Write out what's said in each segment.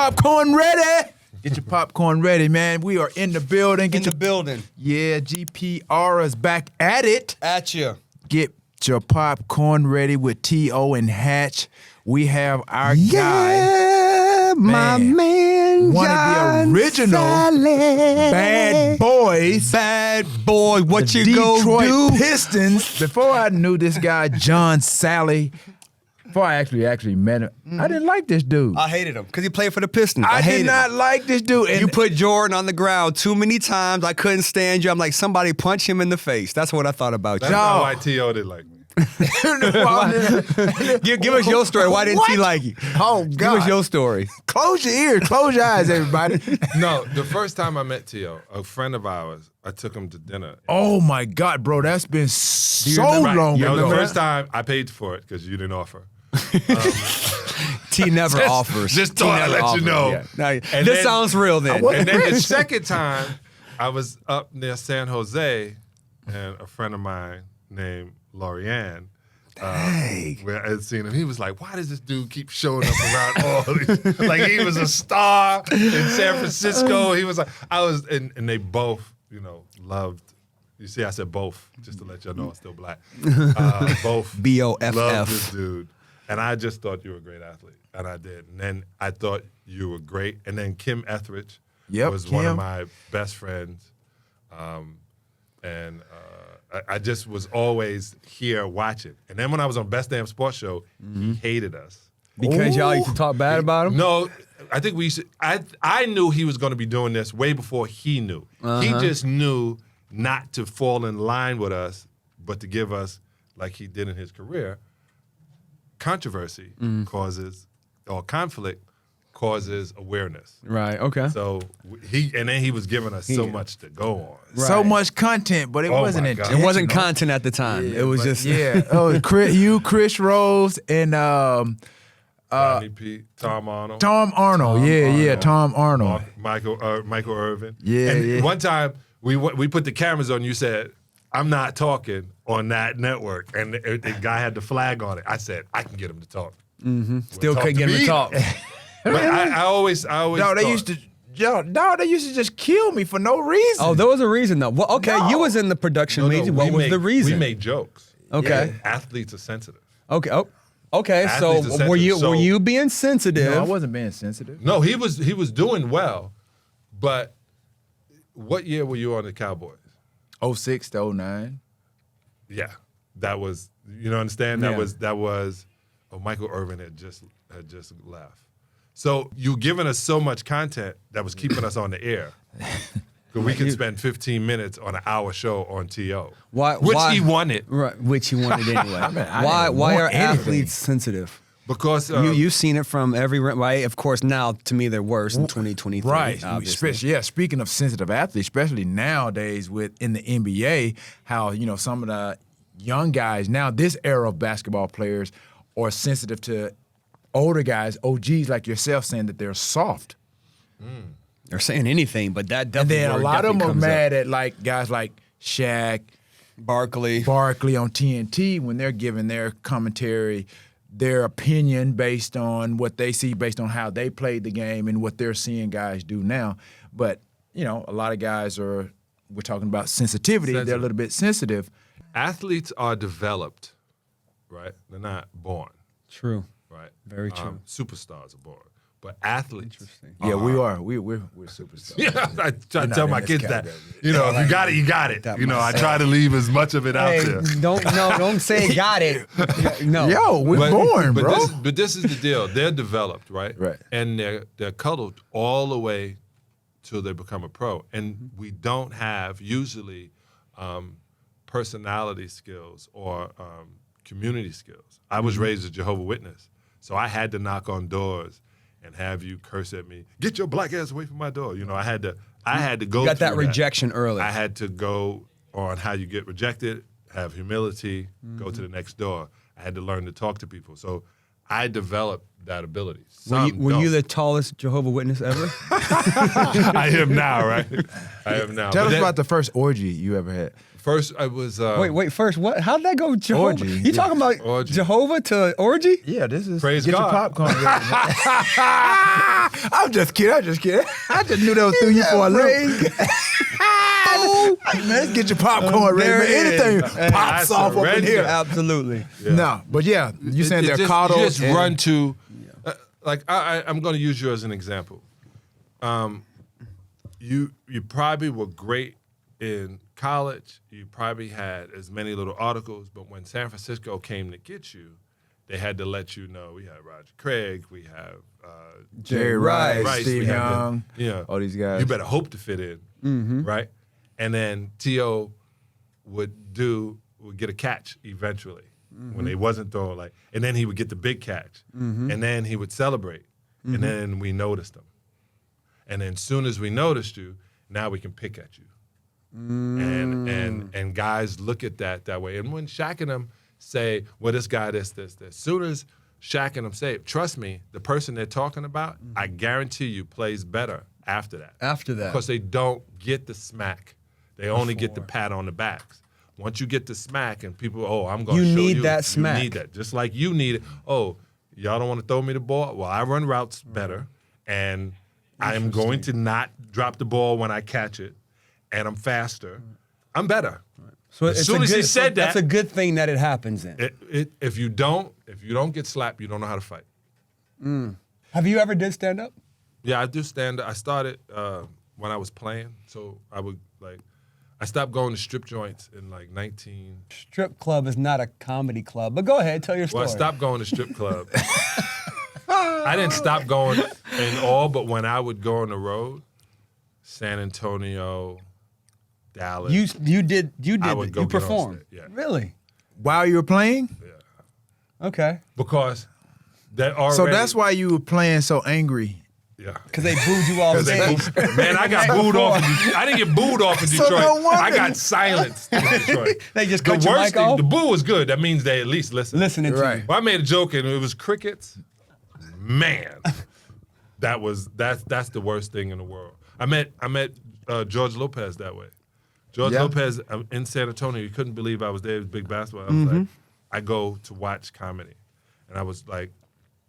popcorn ready. Get your popcorn ready, man. We are in the building. In the building. Yeah, GPR is back at it. At you. Get your popcorn ready with T.O. and Hatch. We have our guy. My man, one of the original bad boys. Bad boy, what the you go Detroit do? Pistons. Before I knew this guy, John Salley, before I actually met him, I didn't like this dude. I hated him because he played for the Pistons. I hated did not him. like this dude. And You put Jordan on the ground too many times. I couldn't stand you. I'm like, somebody punch him in the face. That's what I thought about That's you. not why T.O. didn't like me. Give us your story. Why didn't he like you? Oh, God. Give us your story. Close your ears. Close your eyes, everybody. No, the first time I met T.O., a friend of ours, I took him to dinner. Oh, my God, bro. That's been so Right. long That was ago. the first time I paid for it because you didn't offer. T never offers. Just T thought I'd never let you offers. know. Yeah. Now, And this then- sounds real then. And then the second time, I was up near San Jose, and a friend of mine named Lorianne, where I had seen him, he was like, why does this dude keep showing up around all these? Like, he was a star in San Francisco. He was like, and they both, loved. You see, I said both, just to let y'all know I'm still black. Both B-O-F-F. loved this dude. And I just thought you were a great athlete, and I did. And then I thought you were great. And then Kim Etheridge was one of my best friends. I just was always here watching. And then when I was on Best Damn Sports Show, he hated us. Because y'all used to talk bad about him? No, I think we used to, I knew he was going to be doing this way before he knew. He just knew not to fall in line with us, but to give us, like he did in his career, controversy causes, or conflict causes awareness. Right, okay. So then he was giving us so much to go on. Right. So much content, but it wasn't my God. intentional. It wasn't content at the time. Yeah, it was but- just... Yeah. Oh, Chris Rose, and Rodney P, Tom Arnold. Tom Arnold. Tom Arnold. Michael Irvin. Yeah, and yeah. one time we put the cameras on. You said, "I'm not talking on that network," and the guy had the flag on it. I said, "I can get him to talk." Still Talk couldn't to get him to me. talk. But I always. No, thought, they used to. They used to just kill me for no reason. Oh, there was a reason, though. Well, okay, No. you was in the production meeting. What was the reason? We made jokes. Okay. Athletes are sensitive. Okay. Oh, okay. So Athletes are were you sensitive, were you being sensitive? No, I wasn't being sensitive. No, he was doing well, but what year were you on the Cowboys? 06 to 09. Yeah, that was. You understand? That Yeah. was. Oh, Michael Irvin had just left. So you giving us so much content that was keeping us on the air. Because we could spend 15 minutes on an hour show on TO. Which he wanted. Right, which he wanted anyway. I why didn't are want anything. athletes sensitive? Because You've seen it from every right. Of course, now to me they're worse in 2023. Right. Obviously. Speaking of sensitive athletes, especially nowadays in the NBA, how some of the young guys now, this era of basketball players, are sensitive to older guys, OGs like yourself, saying that they're soft. They're saying anything, but that And definitely. then a lot of them are mad at guys like Shaq, Barkley on TNT when they're giving their commentary, their opinion based on what they see, based on how they played the game and what they're seeing guys do now. But, a lot of guys we're talking about sensitivity. They're a little bit sensitive. athletes are developed, right? They're not born, True. right? Very true. Superstars are born. But athletes. Interesting. Yeah, we are. We're superstars. Yeah, I try to not tell in my this kids that. category. If you got it, you got it. That I try to leave as much of it out Hey, there. don't say got it. No. Yo, we're born, bro. But this is the deal. They're developed, right? Right. And they're cuddled all the way till they become a pro. And we don't have usually personality skills or community skills. I was raised a Jehovah's Witness, so I had to knock on doors and have you curse at me. Get your black ass away from my door. I had to go. You got that through rejection early. I had to go on how you get rejected, have humility, go to the next door. I had to learn to talk to people. So I developed that ability. Were you the tallest Jehovah Witness ever? I am now, right? I am now. Tell But us then- about the first orgy you ever had. First, I was. Wait. First, what? How did that go? Jehovah? Orgy. You talking about Orgy. Jehovah to orgy? Yeah, this is Praise get your God. popcorn ready. I'm just kidding. I just knew that was through you for a loop. Hey, man, let's get your popcorn ready. There Man. it is. Anything pops I off up in surrender. here. Absolutely. No, but yeah, you saying they're just, coddled. You just and- run to, like I'm going to use you as an example. You probably were great in college. You probably had as many little articles, but when San Francisco came to get you, they had to let you know we have Roger Craig, we have Jerry Rice, Rice, Steve we have Young, the- all these guys. You better hope to fit in, right? And then T.O. would get a catch eventually when they wasn't throwing and then he would get the big catch, and then he would celebrate, and then we noticed him, and then soon as we noticed you, now we can pick at you, and guys look at that way, and when Shaq and them say, well, this guy, this, soon as Shaq and them say it, trust me, the person they're talking about, I guarantee you plays better after that. After that. Because they don't get the smack. They only get the pat on the backs. Once you get the smack and people, I'm going to show you. You need that smack. You need that. Just like you need it. Oh, y'all don't want to throw me the ball? Well, I run routes better, and I am going to not drop the ball when I catch it, and I'm faster. I'm better. So As soon as he said that's that- a good thing that it happens then. If you don't get slapped, you don't know how to fight. Have you ever did stand up? Yeah, I do stand up. I started when I was playing, so I stopped going to strip joints in 19. Strip club is not a comedy club, but go ahead, tell your story. Well, I stopped going to strip club. I didn't stop going in all, but when I would go on the road, San Antonio, Dallas. You did I would go you get on performed. stage, yeah. Really? While you were playing? Okay. Because that already. So that's why you were playing so angry. Yeah. Because they booed you off They stage. booed- Man, I got booed off. I didn't get booed off in So Detroit. no wonder. I got silenced in Detroit. They just The cut your worst mic thing, off? the boo was good. That means they at least listen. Listening to Right. you. Well, I made a joke and it was crickets. Man, that's the worst thing in the world. I met George Lopez that way. George Yeah. Lopez in San Antonio. You couldn't believe I was there. It was big basketball. I was like, I go to watch comedy, and I was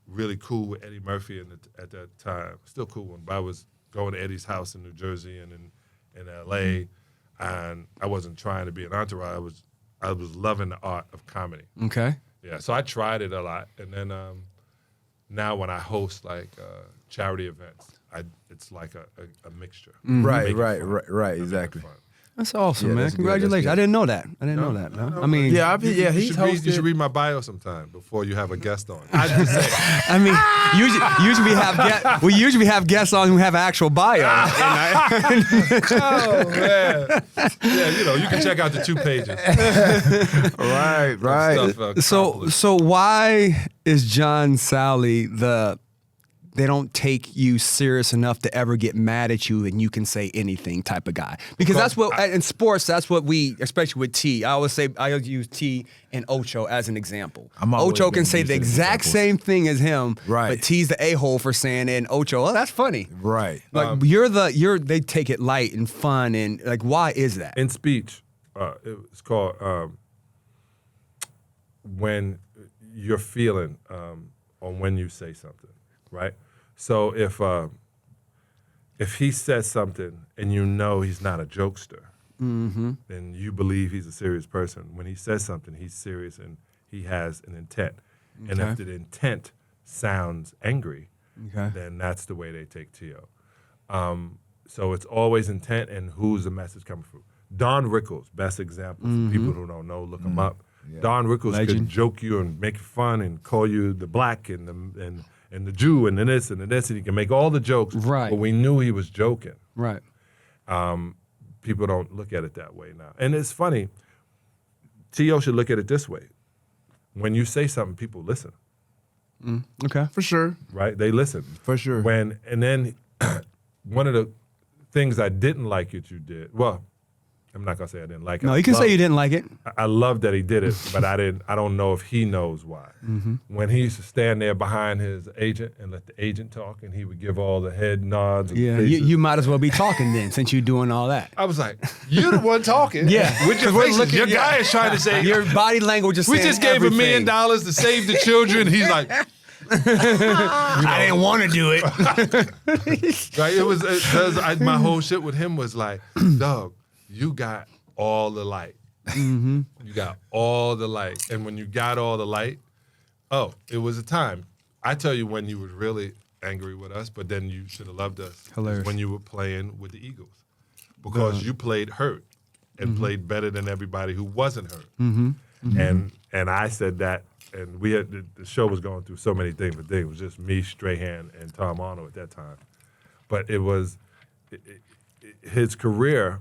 really cool with Eddie Murphy at that time. Still cool one, but I was going to Eddie's house in New Jersey and in L.A. And I wasn't trying to be an entourage. I was loving the art of comedy. Okay. Yeah, so I tried it a lot, and then now when I host charity events, it's like a mixture. Right, Make it right, fun. right, right, Make it exactly. fun. That's awesome, Yeah, man. that's good, that's Congratulations. good. I didn't know that. I didn't know that, man. I mean, Yeah, You he's should read- hosted. You should read my bio sometime before you have a guest on. I just say, I mean, we usually have guests on who have actual bio. oh man, yeah, you can check out the 2 pages. Right, right. Stuff, So why is John Salley they don't take you serious enough to ever get mad at you and you can say anything type of guy? Because that's what in sports, that's what we, especially with T. I use T and Ocho as an example. I'm always Ocho can gonna say use the it as exact examples. same thing as him, Right. but T's the a-hole for saying it, and Ocho, oh, that's funny. Right. Like they take it light and fun, and why is that? in speech, it's called when you're feeling on when you say something, right? So if he says something and you know he's not a jokester, then you believe he's a serious person. When he says something, he's serious and he has an intent. And if Okay. the intent sounds angry, Okay. then that's the way they take T.O. So it's always intent and who's the message coming from. Don Rickles, best example. For people who don't know, look him up. Don Rickles could Legend. joke you and make fun and call you the black and the Jew and the this and the this, and he can make all the jokes. Right. But we knew he was joking. Right. People don't look at it that way now. And it's funny, T.O. should look at it this way. When you say something, people listen, Okay. For sure. right? They listen. For sure. And then one of the things I didn't like that you did, well, I'm not gonna say I didn't like it. No, you can say you didn't like it. I love that he did it, but I don't know if he knows why. When he used to stand there behind his agent and let the agent talk, and he would give all the head nods. And Yeah, faces. you might as well be talking then, since you're doing all that. I was like, you're the one talking. Yeah. With your We're faces. looking- Your yeah. guy is trying to say, Your body language is we saying just gave $1 million everything. to save the children. He's like, I didn't want to do it. right? My whole shit with him was like, dog, you got all the light. You got all the light. And when you got all the light, it was a time. I tell you when you were really angry with us, but then you should have loved us. Hilarious. When you were playing with the Eagles. Because you played hurt and played better than everybody who wasn't hurt. And I said that, and we had the show was going through so many things, but it was just me, Strahan, and Tom Arnold at that time. But it was his career,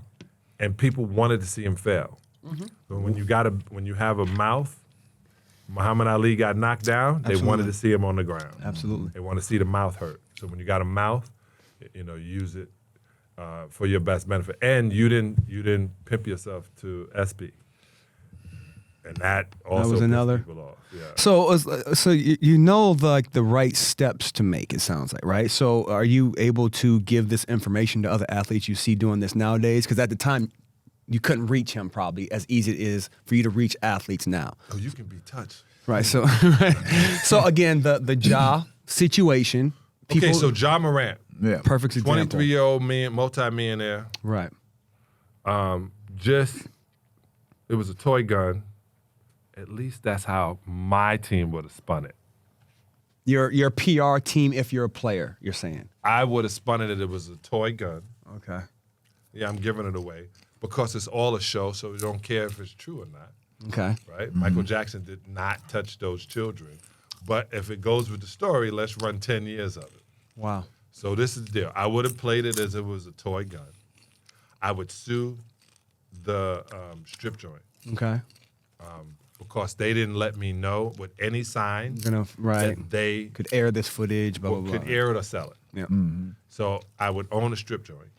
and people wanted to see him fail. So when you have a mouth, Muhammad Ali got knocked down. They wanted to see him on the ground. Absolutely. They want to see the mouth hurt. So when you got a mouth, you use it for your best benefit. And you didn't pimp yourself to SB. And that also was pissed another. people off. Yeah. So you know the right steps to make, it sounds like, right? So are you able to give this information to other athletes you see doing this nowadays? Because at the time, you couldn't reach him probably as easy as it is for you to reach athletes now. Oh, you can be touched. Right. So so again, the Ja situation. People, Okay, so Ja Morant, Yeah. perfect example. 23-year-old multi-millionaire, Right. it was a toy gun. At least that's how my team would have spun it. Your PR team, if you're a player, you're saying. I would have spun it that it was a toy gun. Okay. Yeah, I'm giving it away because it's all a show, so we don't care if it's true or not, Okay. right? Michael Jackson did not touch those children. But if it goes with the story, let's run 10 years of it. Wow. So this is the deal. I would have played it as it was a toy gun. I would sue the strip joint Okay. because they didn't let me know with any sign Right. that they Could air this footage, blah, blah, blah. could air it or sell it. Yeah. So I would own a strip joint.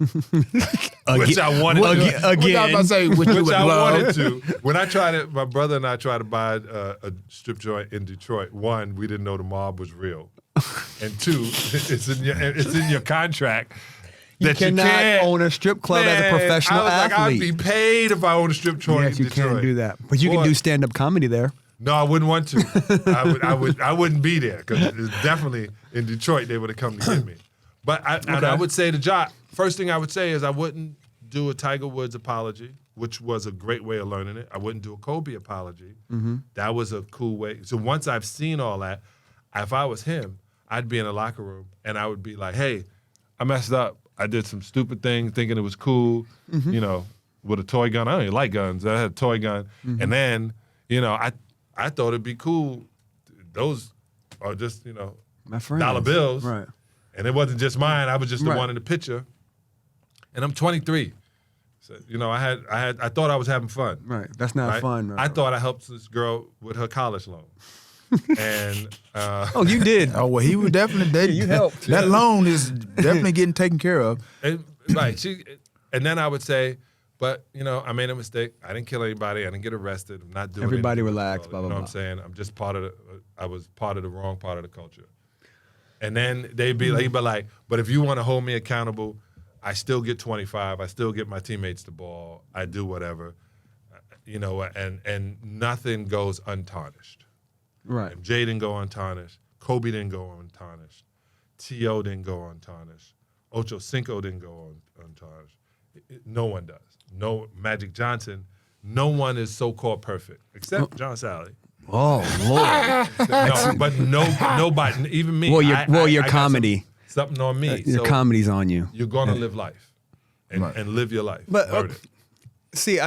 Again, Which I wanted to. Which I was about to say, which you Which would I love. wanted to. When I tried it, my brother and I tried to buy a strip joint in Detroit. One, we didn't know the mob was real, and two, it's in your contract You that you cannot can't own a strip club as a Man, professional I was athlete. like, I'd be paid if I owned a strip joint Yes, in you Detroit. can't do that. But you can Boy, do stand-up comedy there. No, I wouldn't want to. I wouldn't be there because it's definitely in Detroit they would have come to get me. But I would say to Ja, first thing I would say is I wouldn't do a Tiger Woods apology, which was a great way of learning it. I wouldn't do a Kobe apology. That was a cool way. So once I've seen all that, if I was him, I'd be in the locker room and I would be like, hey, I messed up. I did some stupid thing thinking it was cool, with a toy gun. I don't even like guns. I had a toy gun. And then, I thought it'd be cool. Those are just, My friend. dollar bills. Right. And it wasn't just mine. I was just the Right. one in the picture. And I'm 23. So, I thought I was having fun. Right. That's not Right? fun. Right? I thought I helped this girl with her college loan. And Oh, you did. Oh well, he would definitely. You helped. That loan is definitely getting taken care of. and then I would say, but I made a mistake. I didn't kill anybody. I didn't get arrested. I'm not doing Everybody anything. relax, You blah, know blah, what I'm blah. saying? I'm just I was part of the wrong part of the culture. And then they'd be like, but if you want to hold me accountable, I still get 25. I still get my teammates the ball. I do whatever. And nothing goes untarnished. Right. Jay didn't go untarnished. Kobe didn't go untarnished. T.O. didn't go untarnished. Ocho Cinco didn't go untarnished. No one does. No Magic Johnson. No one is so-called perfect except John Salley. Oh, Lord. No, but nobody, even me. Well, your I got comedy. something on me. Your So comedy's on you. You're gonna live life, and live your life. But Learn it. see,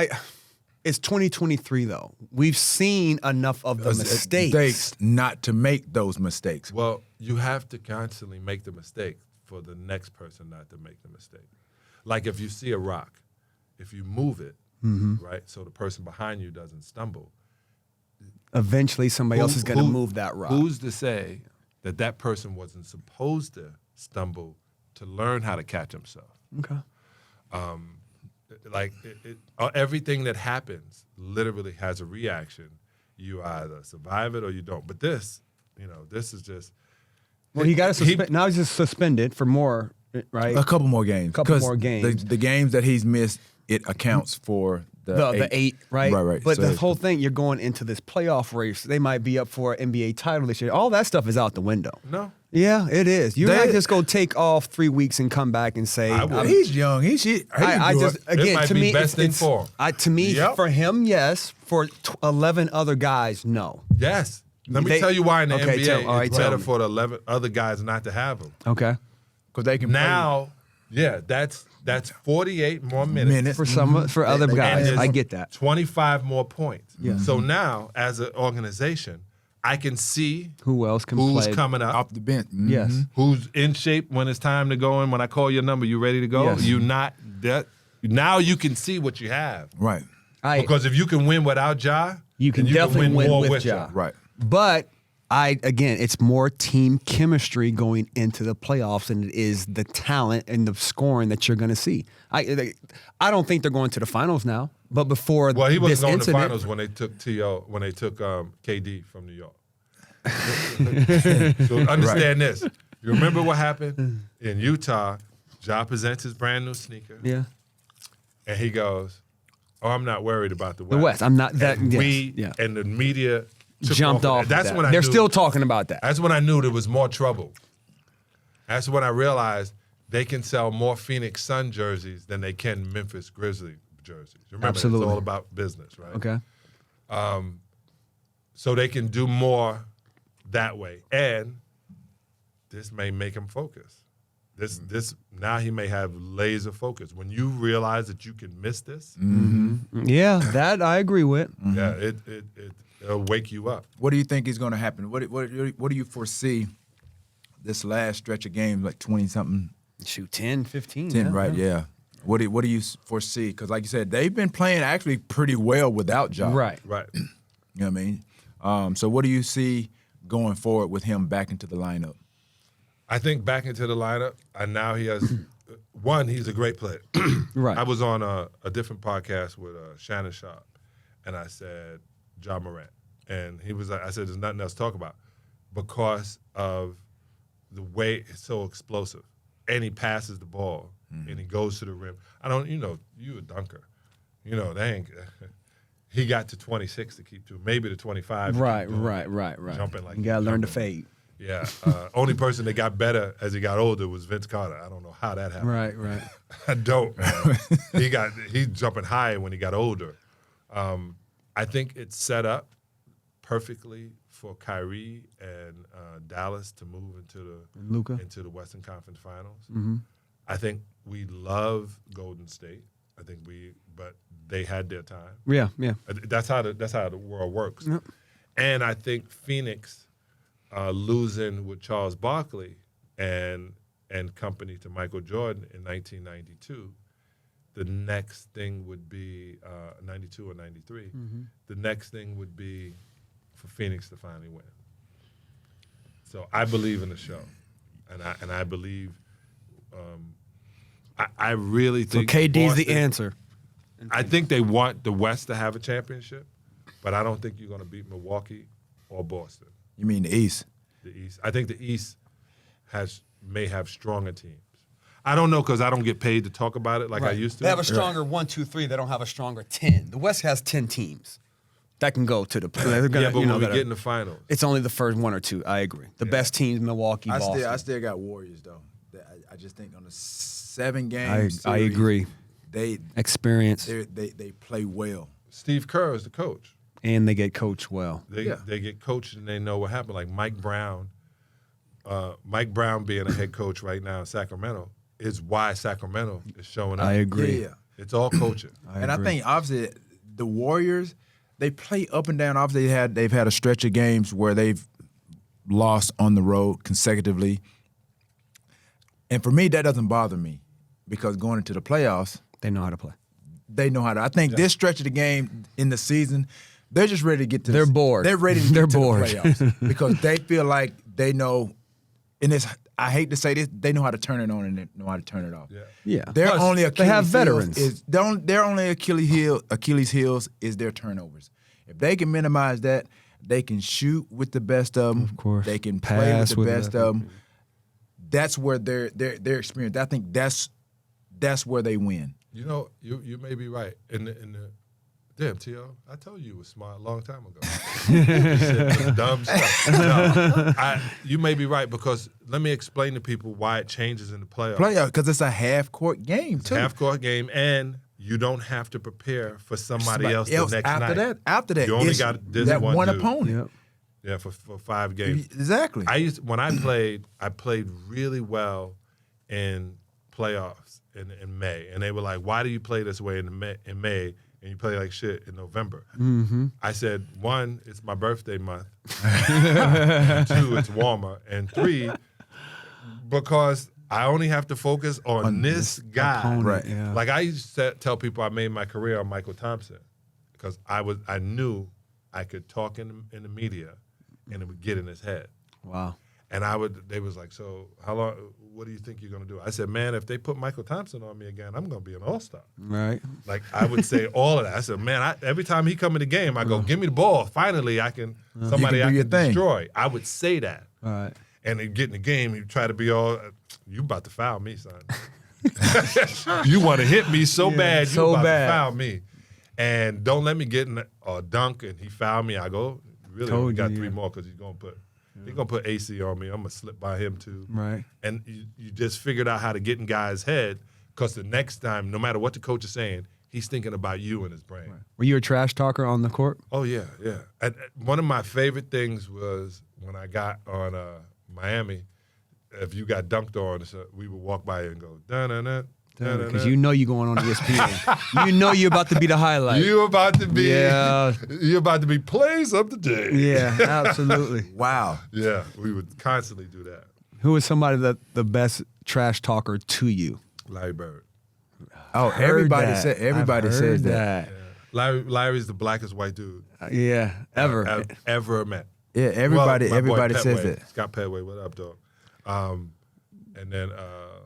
it's 2023 though. We've seen enough of the mistakes. Not to make those mistakes. Well, you have to constantly make the mistake for the next person not to make the mistake. Like if you see a rock, if you move it, right, so the person behind you doesn't stumble. Eventually, somebody else is going to move that rock. Who's to say that person wasn't supposed to stumble to learn how to catch himself? Okay. everything that happens literally has a reaction. You either survive it or you don't. But this is just. Well, he got to suspend. Now he's just suspended for more, right? A couple more games. Couple more games. The games that he's missed, it accounts for the eight, right? Right. But So the whole thing, you're going into this playoff race. They might be up for an NBA title this year. All that stuff is out the window. No. Yeah, it is. You're not just going to take off 3 weeks and come back and say, he's young. He I just, again, it might to be me, best in form. To me, Yep. for him, yes. For 11 other guys, no. Yes. Let me tell you why in the NBA it's better me. for the 11 other guys not to have them. Okay. because they can Now, that's 48 more minutes. For other guys, there's I get that. 25 more points. Yeah. So now, as an organization, I can see Who else can who's play? coming up, off the bench. Yes. who's in shape when it's time to go in. When I call your number, you ready to go? Yes. You not that. Now you can see what you have. Right. Because if you can win without Ja, You can then definitely win more with Ja. Right. But it's more team chemistry going into the playoffs than it is the talent and the scoring that you're going to see. I don't think they're going to the finals now, but before Well, he this wasn't going to the incident, finals when they took KD from New York. So understand this. You remember what happened in Utah? Ja presents his brand new sneaker, yeah, and he goes, "Oh, I'm not worried about the West. the West. I'm not that. And yes, and the media took jumped off. of that. That's that. when I They're knew, still talking about that. That's when I knew there was more trouble. That's when I realized they can sell more Phoenix Sun jerseys than they can Memphis Grizzlies jerseys. Remember, Absolutely. it's all about business, right? Okay. So they can do more that way, and this may make him focus. This now he may have laser focus. When you realize that you can miss this, Yeah, that I agree with. yeah, it'll wake you up. What do you think is going to happen? What do you foresee this last stretch of games, like 20-something? Shoot, 10, 15. 10, yeah, right, yeah. What do you foresee? Because like you said, they've been playing actually pretty well without Ja. Right. Right. You know what I mean? So what do you see going forward with him back into the lineup? I think back into the lineup, and now he has one. He's a great player. Right. I was on a different podcast with Shannon Sharp, and I said Ja Morant, and he was like, I said, "There's nothing else to talk about because of the way it's so explosive, and he passes the ball and he goes to the rim. I don't, you a dunker, they ain't." He got to 26 to keep to, maybe to 25. Right. Jumping like you gotta learn to jumping. fade. Yeah. Only person that got better as he got older was Vince Carter. I don't know how that happened. Right. I don't. He's jumping higher when he got older. I think it's set up perfectly for Kyrie and Dallas to move into the Western Conference Finals. Mm-hmm. I think we love Golden State. But they had their time. Yeah. That's how the world works. Yep. And I think Phoenix losing with Charles Barkley and company to Michael Jordan in 1992, the next thing would be 92 or 93. Mm-hmm. The next thing would be for Phoenix to finally win. So I believe in the show, and I believe. I really think So KD's the Boston- answer. I think they want the West to have a championship, but I don't think you're going to beat Milwaukee or Boston. You mean the East? The East. I think the East may have stronger teams. I don't know because I don't get paid to talk about it like I used to. They have a stronger 1, 2, 3. They don't have a stronger 10. The West has 10 teams that can go to the. They're gonna, yeah, but when we get in the finals, it's only the first 1 or 2. I agree. The best teams, Milwaukee, Boston. I still got Warriors though. I just think on the 7 games. I agree. They Experience. they play well. Steve Kerr is the coach. And they get coached well. They get coached and they know what happened. Like Mike Brown being a head coach right now in Sacramento is why Sacramento is showing up. I agree. Yeah. It's all coaching. I think obviously the Warriors, they play up and down. Obviously they've had a stretch of games where they've lost on the road consecutively. And for me, that doesn't bother me because going into the playoffs, They know how to play. they know how to. I think this stretch of the game in the season, they're just ready to get to. They're bored. They're ready to They're get to bored. the playoffs because they feel like they know. And I hate to say this, they know how to turn it on and they know how to turn it off. Yeah. Their Plus, only they have Achilles veterans. heels their only Achilles heels is their turnovers. If they can minimize that, they can shoot with the best of them. Of course. They can play with Pass the with best the- of them. That's where their experience. I think that's where they win. You know, you may be right. In the damn T.O., I told you was smart a long time ago. You said some dumb stuff. No, you may be right because let me explain to people why it changes in the playoffs. Because it's a half court game too. Half court game, and you don't have to prepare for somebody else the next night. After that, You only it's got this that one dude. opponent. Yeah, for 5 games. Exactly. When I played really well in playoffs in May, and they were like, "Why do you play this way in May and you play like shit in November?" Mm-hmm. I said, 1, it's my birthday month. 2, it's warmer, and 3, because I only have to focus on this guy. opponent, Right. yeah. Like I used to tell people, I made my career on Michael Thompson because I knew I could talk in the media, and it would get in his head. Wow. And they was like, so how long, what do you think you're going to do? I said, man, if they put Michael Thompson on me again, I'm going to be an all-star. Right. Like, I would say all of that. I said, man, every time he come in the game, I go, give me the ball. Finally, somebody You can do I your can thing. destroy. I would say that. All right. And then get in the game, you try to be all, you about to foul me, son. You want to hit me so bad, you so about bad. to foul me. And don't let me get in a dunk and he fouled me. I go, really, Told we got you, 3 yeah. more because he's going to put AC on me. I'm going to slip by him too. Right. And you just figured out how to get in guys' head because the next time, no matter what the coach is saying, he's thinking about you in his brain. Right. Were you a trash talker on the court? Oh, yeah, yeah. One of my favorite things was when I got on Miami, if you got dunked on, so we would walk by and go, da-na-na, da-na-na. Because you know you're going on ESPN. You know you're about to be the highlight. You're about to be, Yeah. you're about to be plays of the day. Yeah, absolutely. Wow. Yeah, we would constantly do that. Who is somebody that the best trash talker to you? Larry Bird. Oh, Heard everybody that. said everybody I've says heard that. Larry's the blackest white dude Yeah, ever. I've ever met. Yeah, everybody Well, my boy everybody says Petway, that. Scott Petway, what up, dog? And then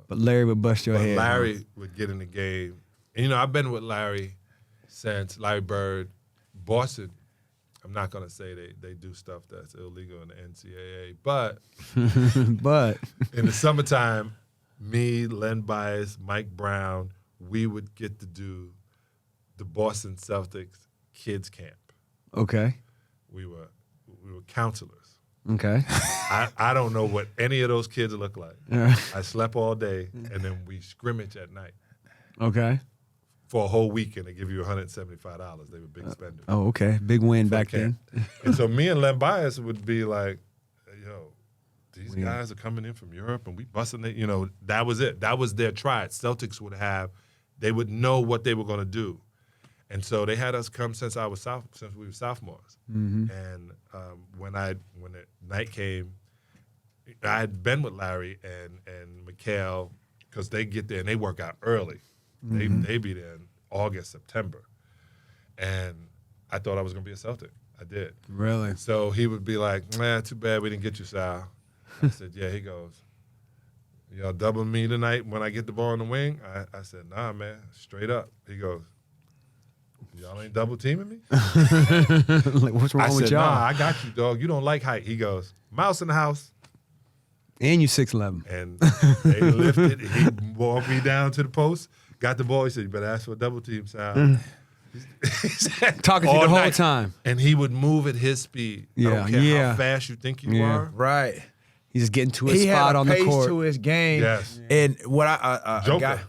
But Larry would bust your but head. Larry would get in the game. And, you know, I've been with Larry since Larry Bird, Boston. I'm not going to say they do stuff that's illegal in the NCAA, but But in the summertime, me, Len Bias, Mike Brown, we would get to do the Boston Celtics kids camp. okay, We were counselors. okay. I don't know what any of those kids look like. I slept all day, and then we scrimmage at night Okay. for a whole week, and they give you $175. They were big spenders. Oh, okay. Big win for back camp. then. And so me and Len Bias would be like, yo, these guys are coming in from Europe, and we busting it. You know, that was it. That was their try. Celtics they would know what they were going to do. And so they had us come since we were sophomores. Mm-hmm. And when the night came, I had been with Larry and Mikhail because they get there and they work out early. Mm-hmm. They be there in August, September. And I thought I was going to be a Celtic. I did. Really? So he would be like, man, too bad we didn't get you, Sal. I said, yeah. He goes, y'all double me tonight when I get the ball in the wing? I said, nah, man, straight up. He goes, y'all ain't double teaming me? Like, what's wrong I with said, y'all? nah, I got you, dog. You don't like height. He goes, mouse in the house. And you 6'11". And they lifted. He walked me down to the post, got the ball. He said, you better ask for a double team, Sal. He said, Talking to you all the whole night. time. And he would move at his speed. I Yeah, don't care yeah. how fast you think you Yeah. are. Right. He's just getting to his He spot had a on the pace court. to his game. Yes. And what I Joker. got,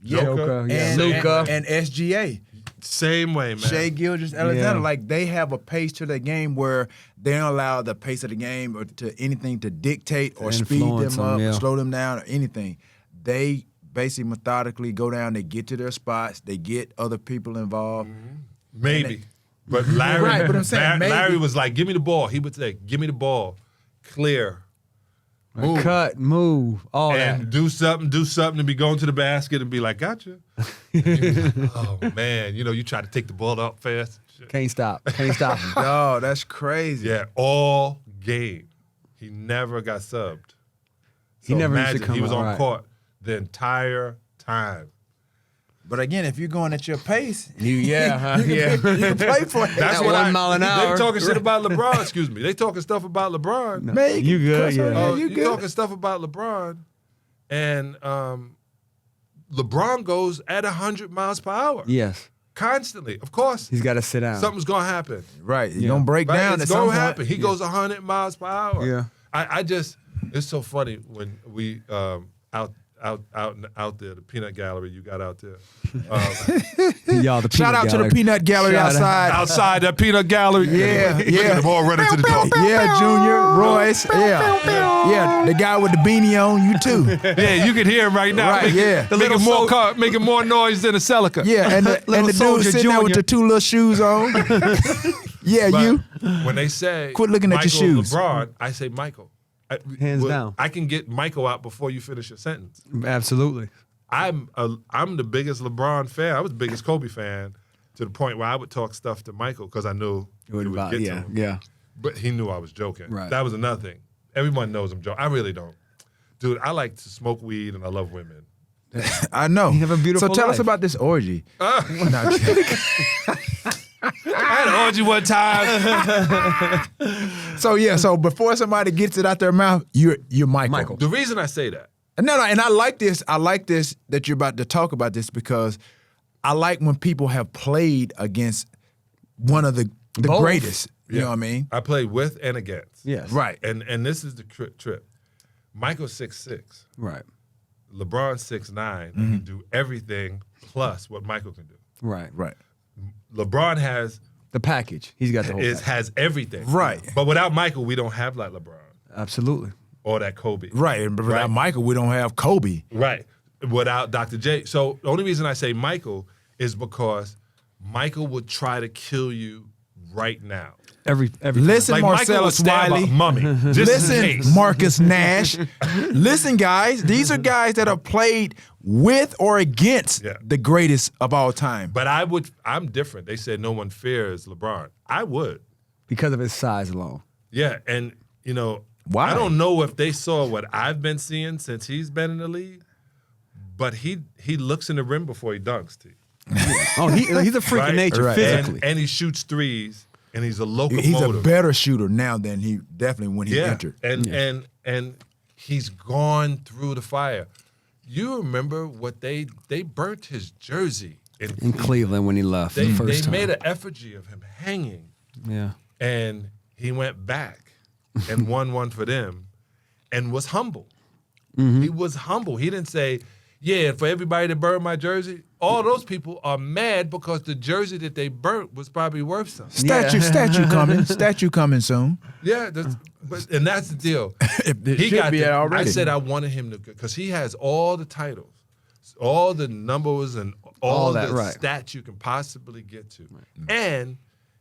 Joker, yeah. and Luka. and SGA. Same way, man. Shea Gilgeous Alexander, Yeah. like they have a pace to their game where they don't allow the pace of the game or to anything to dictate or speed influence them them, up, yeah. or slow them down, or anything. They basically methodically go down. They get to their spots. They get other people involved. Maybe. But Larry, Right, but I'm saying maybe. Larry was like, give me the ball. He would say, give me the ball. Clear. Move. Cut, move, all And that. do something to be going to the basket and be like, gotcha. And he was like, oh, man. You know, you try to take the ball up fast. Shit. Can't stop. Can't stop him. Oh, that's crazy. Yeah, all game. He never got subbed. So He never used to imagine come he was out, on right. court the entire time. But again, if you're going at your pace, you can play for it. That's At what 1 mile an hour. They talking shit about LeBron. Excuse me. They talking stuff about LeBron. Man, You can good, cuss on yeah. that, you You good. talking stuff about LeBron, and LeBron goes at 100 miles per hour. Yes. Constantly. Of course, He's got to sit down. something's gonna happen. Right, you're gonna break Right? down It's at some gonna point. happen. He goes 100 miles per hour. Yeah. I just, it's so funny when we out there, the peanut gallery you got out there. Y'all, the Shout peanut out to the gallery. peanut gallery Shout out. outside. Outside that peanut gallery. Yeah, Look at yeah. them all running to the door. Yeah, Junior, Royce, yeah, the guy with the beanie on, you too. Yeah, you can hear him right now. Right, yeah. Making more noise than a Celica. Yeah, and the dude soldier sitting there with Junior. the 2 little shoes on. Yeah, But you. when they say Quit looking at your Michael, shoes. LeBron, I say Michael. Hands down. I can get Michael out before you finish your sentence. Absolutely. I'm the biggest LeBron fan. I was the biggest Kobe fan to the point where I would talk stuff to Michael because I knew it would get to him. Yeah. But he knew I was joking. Right. That was another thing. Everyone knows I'm joking. I really don't. Dude, I like to smoke weed and I love women. I know. You have a beautiful So tell us life. about this orgy. No, I'm kidding. I had an orgy one time. So before somebody gets it out their mouth, you're Michael. The reason I say that, No, and I like this. I like this that you're about to talk about this because I like when people have played against one of the Both. greatest. You know what I mean? I played with and against. Yes. Right. And this is the trip. Michael's 6'6". Right. LeBron's 6'9", and he do everything plus what Michael can do. Right. Right. LeBron has The package. He's got the whole package. has everything. Right. But without Michael, we don't have like LeBron Absolutely. or that Kobe. Right. And without Right. Michael, we don't have Kobe. Right. Without Dr. J. So the only reason I say Michael is because Michael would try to kill you right now. Every Listen, Like Michael would Marcellus stab Wiley. a mummy. Just in Listen, case. Marcus Nash. Listen, guys. These are guys that have played with or against Yeah. the greatest of all time. But I'm different. They said no one fears LeBron. I would. because of his size alone. Yeah, and you know, Why? I don't know if they saw what I've been seeing since he's been in the league, but he looks in the rim before he dunks, T. Oh, he's a freak Right? of nature Right. physically. And he shoots threes, and he's a locomotive. He's a better shooter now than he definitely when he entered. And he's gone through the fire. You remember what they burnt his jersey in Cleveland when he left They the first time. made an effigy of him hanging, Yeah. and he went back and won one for them, and was humble. He was humble. He didn't say, "Yeah, for everybody that burned my jersey, all those people are mad because the jersey that they burnt was probably worth something." Statue coming soon. Yeah, and that's the deal. It should be already. I said I wanted him to, because he has all the titles, all the numbers, and all that, the right. stats you can possibly get to. And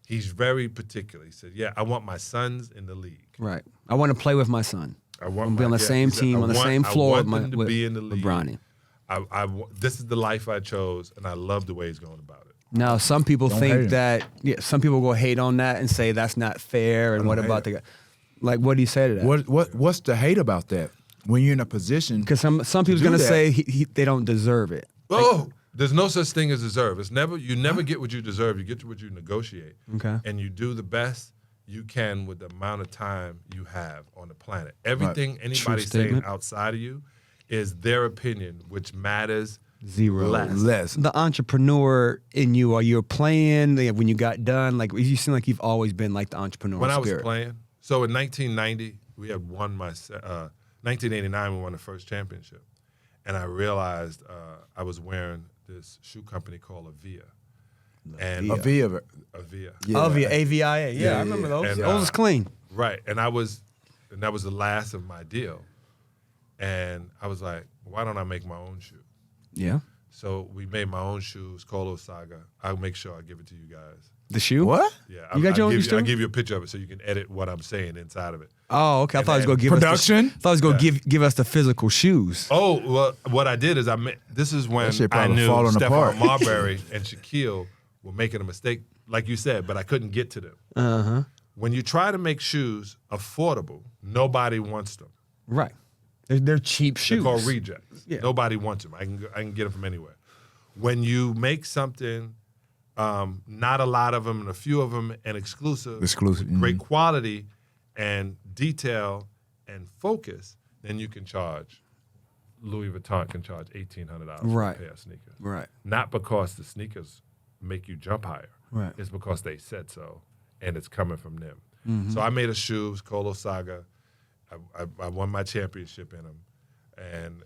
he's very particular. He said, "Yeah, I want my sons in the league. Right. I want to play with my son. I I want want to be on the my- yeah, same he said, team, I on the want- same I floor want with, them to be in the league. LeBron. This is the life I chose, and I love the way he's going about it." Now, some people Don't hate think him. that, some people go hate on that and say that's not fair. And what hate about it. the guy? Like, what do you say to that? What's the hate about that? When you're in a position, Because some people's do going to that. say they don't deserve it. Oh, there's no such thing as deserve. You never get what you deserve. You get to what you negotiate. Okay. And you do the best you can with the amount of time you have on the planet. Everything anybody's saying statement. outside of you is their opinion, which matters Zero. less. The entrepreneur in you, are you playing when you got done? Like, you seem like you've always been like the entrepreneur When I was spirit. playing. So in 1990, we had won 1989, we won the first championship. And I realized I was wearing this shoe company called Avia. And Avia. Avia. Yeah. AVIA. Yeah, I remember those. And, those was clean. Right. And that was the last of my deal. And I was like, why don't I make my own shoe? Yeah. So we made my own shoes, Colo Saga. I'll make sure I give it to you guys. The shoe? What? Yeah, You got your own I'll shoe? give you a picture of it so you can edit what I'm saying inside of it. Oh, okay. I And thought he was then going to give production? us. I thought he was going to give us the physical shoes. Oh, well, what I did is this is when That shit I probably knew falling Stephon apart. Marbury and Shaquille were making a mistake, like you said, but I couldn't get to them. Uh huh. When you try to make shoes affordable, nobody wants them. Right. They're cheap They're shoes. called rejects. Yeah. Nobody wants them. I can get them from anywhere. When you make something, not a lot of them and a few of them, and exclusive, with great quality and detail and focus, then you can charge. Louis Vuitton can charge $1,800 for a pair of sneakers. Right. Not because the sneakers make you jump higher. Right. It's because they said so, and it's coming from them. Mm-hmm. So I made a shoes, Colo Saga. I won my championship in them, and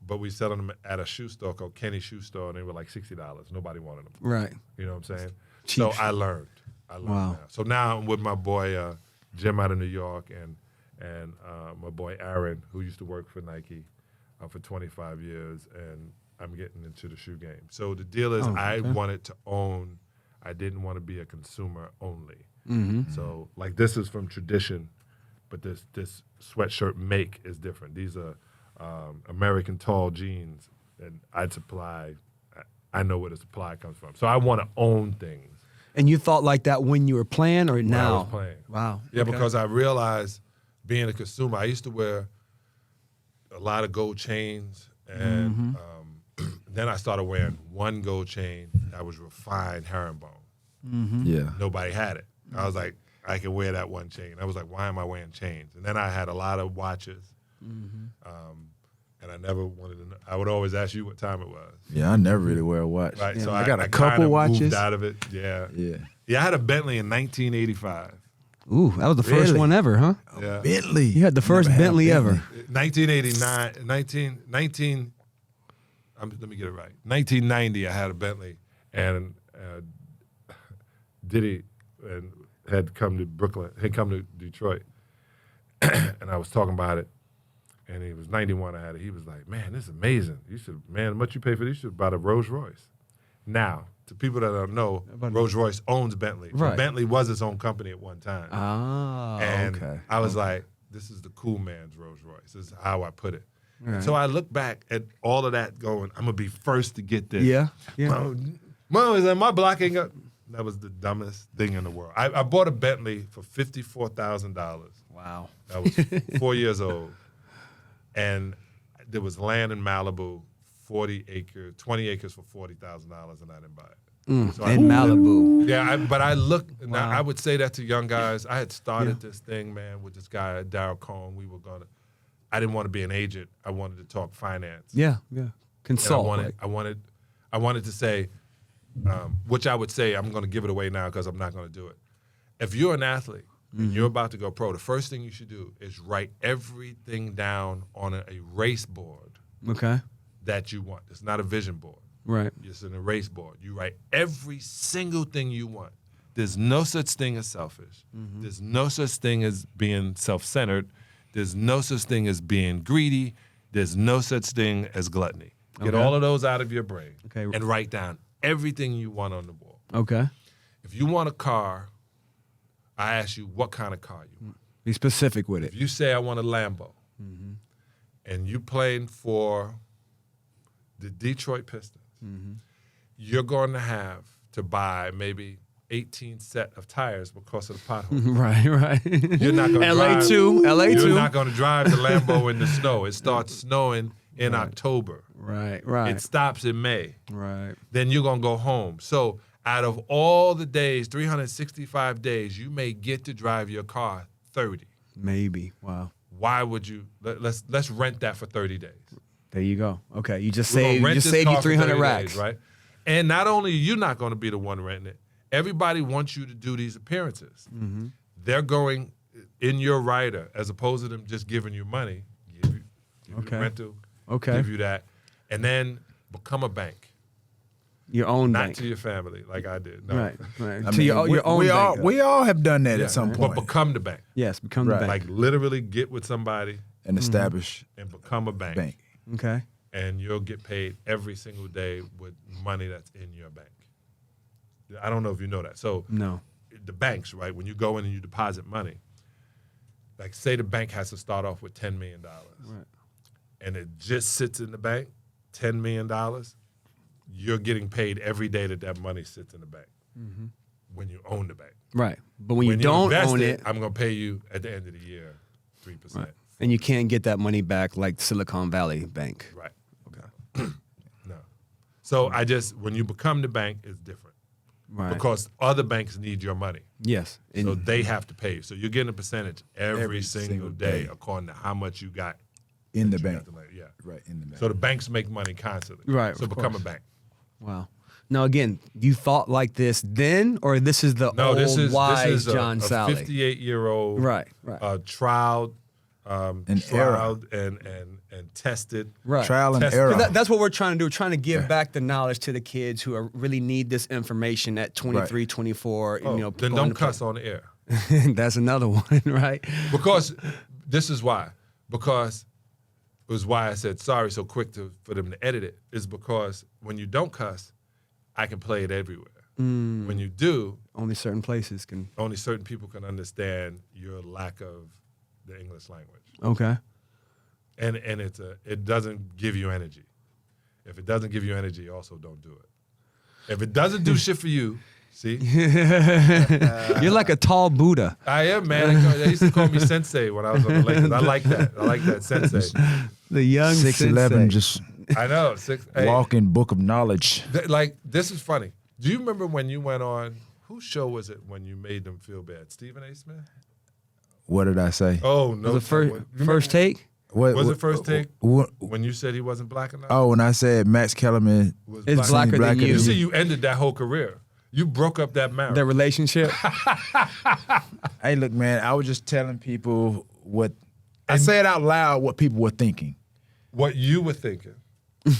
but we selling them at a shoe store called Kenny Shoe Store, and they were like $60. Nobody wanted them. Right. You know what I'm saying? Cheap So shit. I learned. Wow. Now. So now I'm with my boy Jim out of New York, and my boy Aaron, who used to work for Nike for 25 years, and I'm getting into the shoe game. So the deal is, I wanted to own. I didn't want to be a consumer only. Mm-hmm. So like this is from tradition, but this sweatshirt make is different. These are American tall jeans, and I'd supply. I know where the supply comes from. So I want to own things. And you thought like that when you were playing, or now? When I was playing. Wow. Yeah, Okay. because I realized being a consumer, I used to wear a lot of gold chains, and then I started wearing one gold chain that was refined herringbone. Yeah. Nobody had it. I was like, I can wear that one chain. I was like, why am I wearing chains? And then I had a lot of watches, and I never wanted to know. I would always ask you what time it was. Yeah, I never really wear a watch. Right, Yeah. so I got a kind couple of watches. moved out of it. Yeah. Yeah. I had a Bentley in 1985. Ooh, that was the first Really? one ever, huh? Yeah. Bentley. You had the first Never had a Bentley ever. 1989, 19, let me get it right. 1990, I had a Bentley, and Diddy had come to Brooklyn, had come to Detroit, and I was talking about it, and it was 91 I had it. He was like, man, this is amazing. You should, man, how much you pay for this? You should buy a Rolls Royce. Now, to people that don't know, Rolls Royce owns Bentley. Right. Bentley was its own company at one time. Ah, And okay. I was like, this is the cool man's Rolls Royce. This is how I put it. Right. So I look back at all of that going, I'm going to be first to get this. Yeah. Mom, is that my block ain't got... That was the dumbest thing in the world. I bought a Bentley for $54,000. Wow. I was 4 years old. And there was land in Malibu, 20 acres for $40,000, and I didn't buy it. So In Malibu. Yeah, but I look. Now, Wow. I would say that to young guys. I had started this thing, man, with this guy Darryl Cohn. We were gonna. I didn't want to be an agent. I wanted to talk finance. Yeah. And Consult. I wanted to say, which I would say I'm going to give it away now because I'm not going to do it. If you're an athlete and you're about to go pro, the first thing you should do is write everything down on a erase board Okay. that you want. It's not a vision board. Right. It's an erase board. You write every single thing you want. There's no such thing as selfish. There's no such thing as being self-centered. There's no such thing as being greedy. There's no such thing as gluttony. Get all of those out of your brain and write down everything you want on the wall. Okay. If you want a car, I ask you what kind of car you want. Be specific with it. If you say I want a Lambo, and you playing for the Detroit Pistons, you're going to have to buy maybe 18 set of tires because of the potholes. Right. You're not going to LA drive. too. LA You're too. not going to drive the Lambo in the snow. It starts snowing in October. Right. It stops in May. Right. Then you're going to go home. So out of all the days, 365 days, you may get to drive your car 30. Maybe. Wow. Why would you? Let's rent that for 30 days. There you go. Okay. You just We're gonna saved. rent You just this saved car you for 300 30 racks. days, right? And not only are you not going to be the one renting it, everybody wants you to do these appearances. They're going in your rider as opposed to them just giving you money, give you the rental, give you that, and then become a bank. Your own Not bank. to your family like I did. No. Right. I To mean, your own bank. we all have done that Yeah, at some but point. become the bank. Yes. Become the Right. bank. Like literally get with somebody and establish and become a bank. bank. Okay. And you'll get paid every single day with money that's in your bank. I don't know if you know that. So No. the banks, right, when you go in and you deposit money, like say the bank has to start off with $10 million. Right. And it just sits in the bank, $10 million, you're getting paid every day that money sits in the bank when you own the bank. Right. But when you don't invest own it, I'm going to pay you at the end of the year 3%, And you can't get that money back like Silicon Valley Bank. Right. Okay. No. So when you become the bank, it's different. Right. Because other banks need your money. Yes. So they have to pay you. So you're getting a percentage every single day according to how much you got in the you bank. have to, yeah. Right, in the bank. So the banks make money constantly. Right, So of become course. a bank. Wow. Now again, you thought like this then, or this is the No, old this is wise a John Salley? 58-year-old Right. trialed, An error. and tested. Right. Trial and Test- error. That's what we're trying to do. We're trying to give back the knowledge to the kids who really need this information at 23, 24. Oh, People then in don't the- cuss on the air. That's another one, right? Because this is why. Because it was why I said sorry so quick for them to edit it. Is because when you don't cuss, I can play it everywhere. When you do, Only certain places can. only certain people can understand your lack of the English language. Okay. And it doesn't give you energy. If it doesn't give you energy, also don't do it. If it doesn't do shit for you, see? You're like a tall Buddha. I am, man. They used to call me sensei when I was on the Lakers. I like that. I like that, sensei. The young 6'11", sensei. just I know. Hey, walking book of knowledge. like, this is funny. Do you remember when you went on, whose show was it when you made them feel bad? Stephen A. Smith? What did I say? Oh, no. Was it first take? What, Was it first take? What, When you said he wasn't black enough? oh, when I said Max Kellerman, Was It's black. blacker than you. You see, you ended that whole career. You broke up that marriage. The relationship? hey, look, man, I was just telling people what I said out loud what people were thinking. What you were thinking.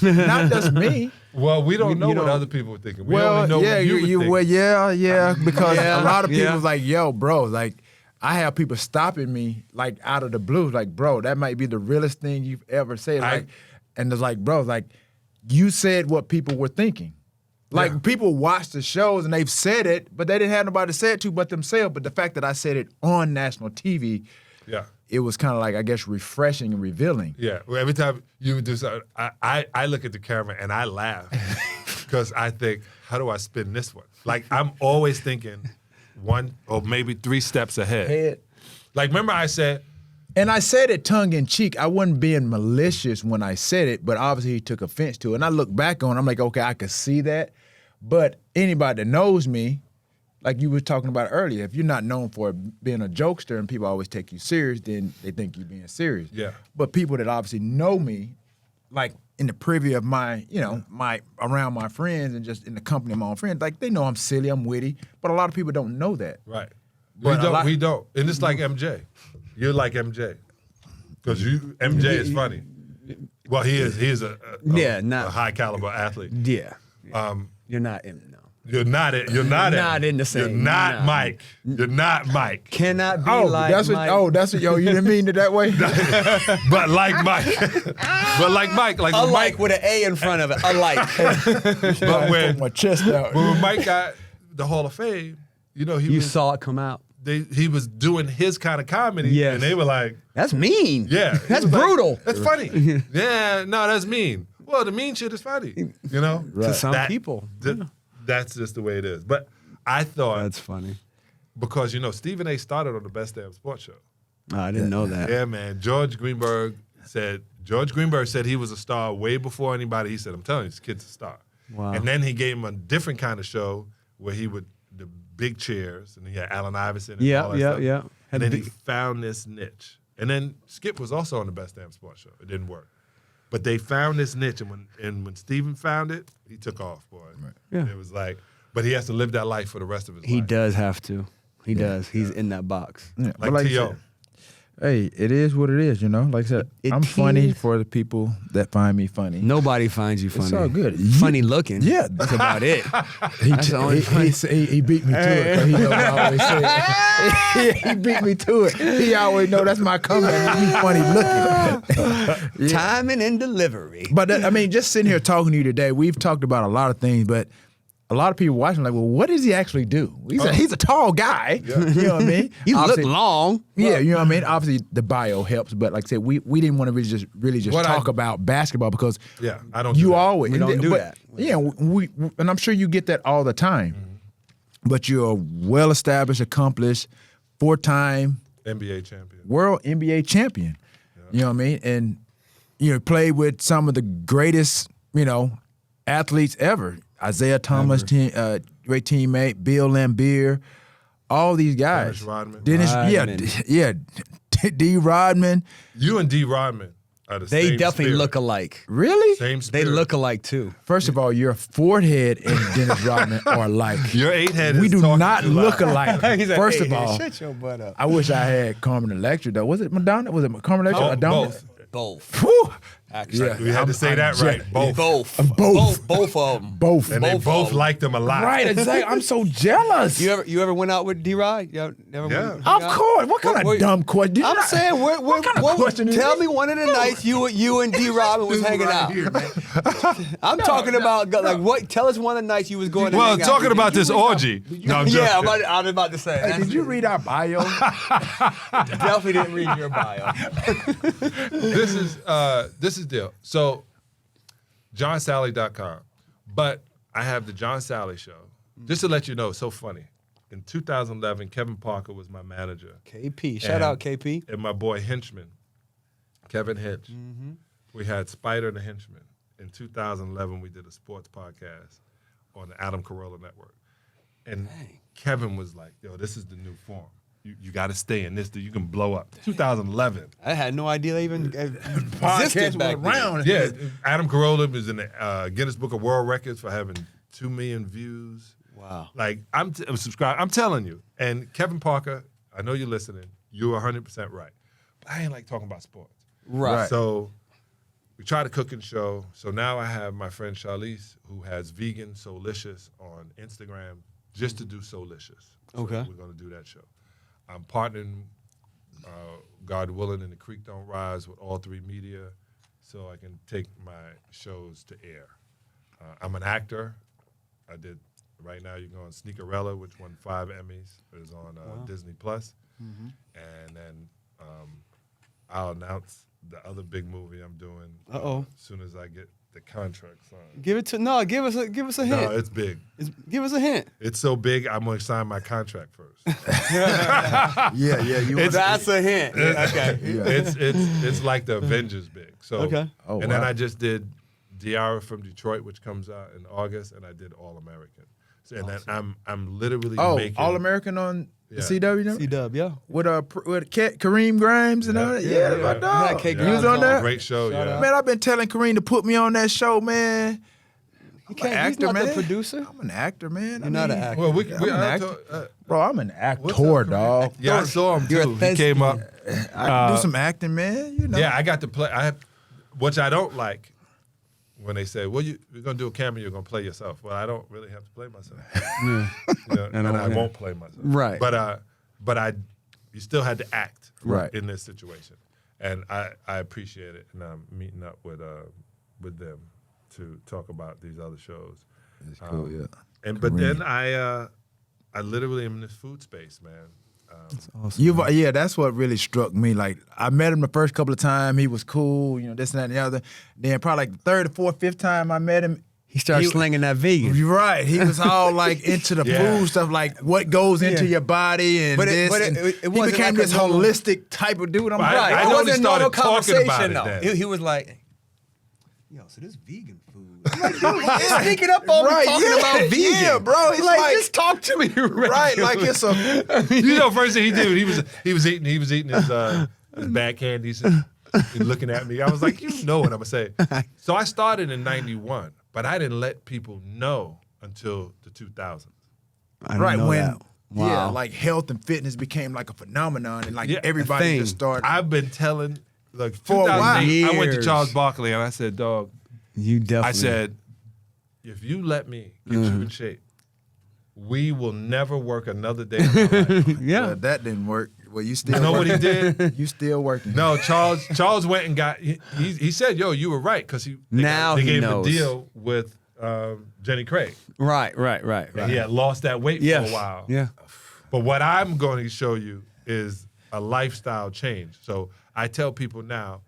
Not just me. Well, we don't know you what don't- other people were thinking. We Well, only know yeah, what you were thinking. well, yeah, because Yeah, a lot of people yeah. was like, yo, bro, like, I have people stopping me, like, out of the blue, like, bro, that might be the realest thing you've ever said. Like, and it's like, bro, like, you said what people were thinking. Like, Yeah. people watch the shows and they've said it, but they didn't have nobody to say it to but themselves. But the fact that I said it on national TV, Yeah. it was kind of like, I guess, refreshing and revealing. Yeah. Well, every time you would do something, I look at the camera and I laugh because I think, how do I spin this one? Like, I'm always thinking one or maybe 3 steps ahead. Like, remember I said, And I said it tongue in cheek. I wasn't being malicious when I said it, but obviously he took offense to it. And I look back on it, I'm like, okay, I could see that. But anybody that knows me, like you were talking about earlier, if you're not known for being a jokester and people always take you serious, then they think you're being serious. Yeah. But people that obviously know me, like in the privy of my, around my friends and just in the company of my own friends, like they know I'm silly, I'm witty, but a lot of people don't know that. right. But We don't. And it's like MJ. You're like MJ. Because MJ is funny. Well, he is a high caliber athlete. Yeah. You're not in, no. You're not in the same. You're not no. Mike. You're not Mike. Cannot be That's Mike. yo, you didn't mean it that way? But like Mike. But like Mike. Like Alike Mike. with an A in front of it. Alike. But when my chest out. Mike got the Hall of Fame, he saw it come out. he was doing his kind of comedy, Yes. and they were like, That's mean. yeah. That's He was like, brutal. that's funny. Yeah, no, that's mean. Well, the mean shit is funny, To some That- people. That's just the way it is. But I thought, That's funny. because, Stephen A. started on the Best Damn Sports Show. Oh, I didn't know that. Yeah, man. George Greenberg said he was a star way before anybody. He said, I'm telling you, this kid's a star. Wow. And then he gave him a different kind of show where he would, the big chairs, and he had Allen Iverson and all that stuff. Yeah. And then he found this niche. And then Skip was also on the Best Damn Sports Show. It didn't work. But they found this niche, and when Steven found it, he took off, boy. Right. Yeah. It was like, but he has to live that life for the rest of his life. He does have to. He does. He's in that box. Yeah, Like but T.O. you said, hey, it is what it is, Like I said, I'm funny for the people that find me funny. Nobody finds you funny. It's all good. Funny looking. Yeah. That's about it. He beat me to it. 'Cause he know what I always say. He beat me to it. He always know that's my comeback. He funny looking. Timing and delivery. But just sitting here talking to you today, we've talked about a lot of things, but a lot of people watching like, well, what does he actually do? He's a tall guy. Yeah. You know what I mean? You look Obviously- long. Yeah, you know what I mean? Obviously, the bio helps, but like I said, we didn't want to really just talk about basketball because I don't do you that. always We don't do but, that. Yeah, and I'm sure you get that all the time. But you're a well-established, accomplished, 4-time NBA champion. world NBA champion. You know what I mean? And played with some of the greatest athletes ever. Isaiah Thomas, great teammate. Bill Laimbeer, all these guys. Dennis Rodman. Yeah. D. Rodman. You and D. Rodman are the They same definitely spirit. look alike. Really? Same They spirit. look alike too. First of all, your forehead and Dennis Rodman are alike. Your 8-head We is do talking not too look loud. alike. He's like, First "Hey, of all, shut your butt up." I wish I had Carmen Electra though. Was it Madonna? Was it Carmen Electra? Oh, Madonna? both. Both. Whew. Actually, Yeah. We had to say that right. Both. both. Both. Both of them. Both. And they Both both of 'em. liked them a lot. Right, exactly. I'm so jealous. You ever went out with D-Rod? You ever Yeah. went- Of course. What kind of dumb question? Did you I'm not- saying, what kind of question is tell this? me one of the nights you and D-Rod was hanging Right out. here, man. I'm talking about like what? Tell us one of the nights you was going. to Well, hang out. talking about this orgy. No, I'm Yeah, joking. I was about to say. Hey, did you read our bio? Definitely didn't read your bio. This is deal. So, JohnSalley.com. But I have the John Salley Show. Just to let you know, it's so funny. In 2011, Kevin Parker was my manager. KP, shout And- out KP. And my boy Henchman, Kevin Hinch. We had Spider and the Henchman. In 2011, we did a sports podcast on the Adam Carolla Network. And Kevin was like, yo, this is the new form. You got to stay in this. You can blow up. 2011. I had no idea they even Podcast existed back was around. Yeah, Adam Carolla was in the Guinness Book of World Records for having 2 million views. Wow. Like, I'm subscribed. I'm telling you. And Kevin Parker, I know you're listening. You're 100% right. But I ain't like talking about sports. Right. So we tried a cooking show. So now I have my friend Charlize, who has Vegan Soulicious on Instagram, just to do Soulicious. So Okay. we're going to do that show. I'm partnering, God willing, and the creek don't rise with All 3 Media, so I can take my shows to air. I'm an actor. I did. Right now, you can go on Sneakerella, which won 5 Emmys. It's on Disney Plus, and then I'll announce the other big movie I'm doing as soon as I get the contract signed. Give us a hint. No, it's big. Give us a hint. It's so big, I'm going to sign my contract first. Yeah. That's a hint. Okay. It's like the Avengers big. So Okay. Oh, and then wow. I just did Diara from Detroit, which comes out in August, and I did All American. So, and then I'm literally making All American on the Yeah. CW. Now? C-Dub, yeah. With Kareem Grimes and all that. Yeah, my dog. Yeah, K. You Grimes was on that? Great show, Shout yeah. out. Man, I've been telling Kareem to put me on that show, man. He's actor, not man. the producer. I'm an actor, man. You're not an actor. Well, I'm an actor. Bro, I'm an what's actor, up, dog. Yeah, I saw him You're a too. He came up. I do some acting, man. You know. Yeah, I got to play. Which I don't like when they say, "Well, we're gonna do a camera. You're gonna play yourself." Well, I don't really have to play myself. And I won't play myself. Right. But you still had to act Right. in this situation, and I appreciate it. And I'm meeting up with them to talk about these other shows. That's cool, yeah. But then I literally am in this food space, man. Yeah, that's what really struck me. Like, I met him the first couple of times. He was cool, this and that and the other. Then probably like the third, or fourth, fifth time I met him, He started slinging that vegan. You're right. He was all like into the Yeah. food stuff, like what goes into your body and But it- this. but it- and it he wasn't became like a this normal- holistic type of dude. I'm Right. like, I it only wasn't started no talking about conversation it though. then. He was like, yo, so this vegan food. I'm like, dude, you're sneaking up on me Right, talking yeah, about vegan. yeah, bro. It's like- just talk to me. right, like it's a First thing he did, he was eating his bad candies and looking at me. I was like, you know what I'm gonna say. So I started in '91, but I didn't let people know until the 2000s. right when Wow. yeah, like health and fitness became like a phenomenon, and like Yeah, a everybody thing. just started. I've been telling, like, For a while. 2008, I went to Years. Charles Barkley and I said, dog, You definitely. I said, if you let me get you in shape, we will never work another day in my life. yeah. Well, that didn't work. Well, you still You know what he working. did? You still working. No, Charles went and got. He said, "Yo, you were right," because they he gave knows. him a deal with Jenny Craig. Right. And he had lost that weight Yeah. for a while. Yeah. But what I'm going to show you is a lifestyle change. So I tell people now,